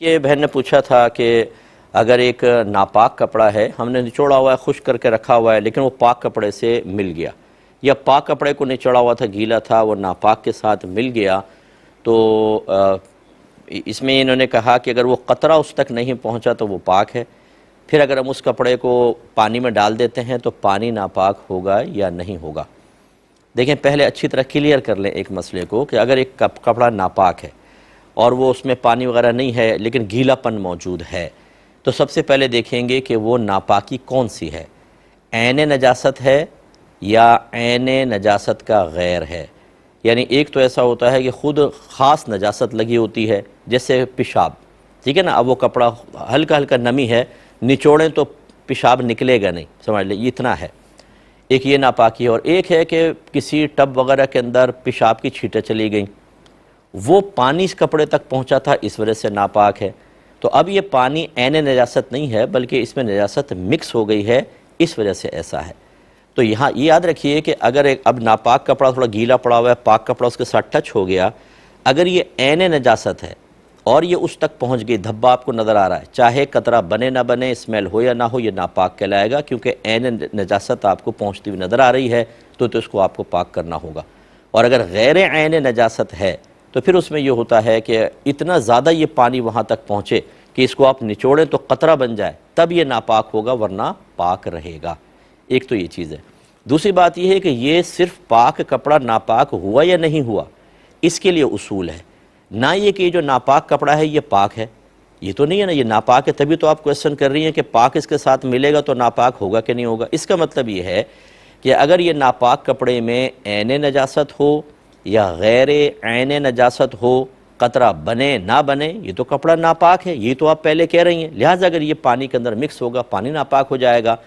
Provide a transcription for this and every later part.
ये बहन ने पूछा था कि अगर एक नापाक कपड़ा है, हमने निचोड़ा हुआ है, खुश्क करके रखा हुआ है, लेकिन वो पाक कपड़े से मिल गया, या पाक कपड़े को निचोड़ा हुआ था, गीला था, वो नापाक के साथ मिल गया, तो इसमें इन्होंने कहा कि अगर वो कतरा उस तक नहीं पहुंचा तो वो पाक है। फिर अगर हम उस कपड़े को पानी में डाल देते हैं तो पानी नापाक होगा या नहीं होगा। देखें, पहले अच्छी तरह क्लियर कर लें एक मसले को कि अगर एक कपड़ा नापाक है और वो उसमें पानी वगैरह नहीं है लेकिन गीलापन मौजूद है, तो सबसे पहले देखेंगे कि वो नापाकी कौन सी है, ऐन नजासत है या ऐन नजासत का गैर है। यानी एक तो ऐसा होता है कि ख़ुद ख़ास नजासत लगी होती है, जैसे पेशाब, ठीक है ना, अब वो कपड़ा हल्का हल्का नमी है, निचोड़ें तो पेशाब निकलेगा नहीं, समझ लें, इतना है। एक ये नापाकी है। और एक है कि किसी टब वगैरह के अंदर पेशाब की छींटें चली गई, वो पानी इस कपड़े तक पहुंचा था, इस वजह से नापाक है। तो अब ये पानी ऐन नजासत नहीं है बल्कि इसमें नजासत मिक्स हो गई है, इस वजह से ऐसा है। तो यहाँ ये याद रखिए कि अगर एक अब नापाक कपड़ा थोड़ा गीला पड़ा हुआ है, पाक कपड़ा उसके साथ टच हो गया, अगर ये ऐन नजासत है और ये उस तक पहुँच गई, धब्बा आपको नज़र आ रहा है, चाहे कतरा बने ना बने, स्मेल हो या ना हो, ये नापाक कहलाएगा, क्योंकि ऐन नजासत आपको पहुँचती हुई नज़र आ रही है, तो इसको आपको पाक करना होगा। और अगर गैर ऐन नजासत है तो फिर उसमें यह होता है कि इतना ज़्यादा ये पानी वहाँ तक पहुँचे कि इसको आप निचोड़ें तो कतरा बन जाए, तब ये नापाक होगा, वरना पाक रहेगा। एक तो ये चीज़ है। दूसरी बात यह है कि ये सिर्फ पाक कपड़ा नापाक हुआ या नहीं हुआ, इसके लिए उसूल है, ना ये कि जो नापाक कपड़ा है ये पाक है, ये तो नहीं है ना, ये नापाक है, तभी तो आप क्वेश्चन कर रही हैं कि पाक इसके साथ मिलेगा तो नापाक होगा कि नहीं होगा। इसका मतलब ये है कि अगर ये नापाक कपड़े में ऐन नजासत हो या गैर ऐन नजासत हो, कतरा बने ना बने, ये तो कपड़ा नापाक है, ये तो आप पहले कह रही हैं। लिहाजा अगर ये पानी के अंदर मिक्स होगा, पानी नापाक हो जाएगा।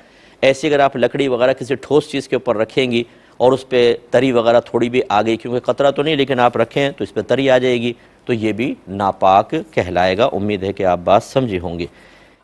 ऐसे अगर आप लकड़ी वगैरह किसी ठोस चीज़ के ऊपर रखेंगी और उस पर तरी वगैरह थोड़ी भी आ गई, क्योंकि कतरा तो नहीं लेकिन आप रखें तो इस पर तरी आ जाएगी, तो ये भी नापाक कहलाएगा। उम्मीद है कि आप बात समझी होंगी।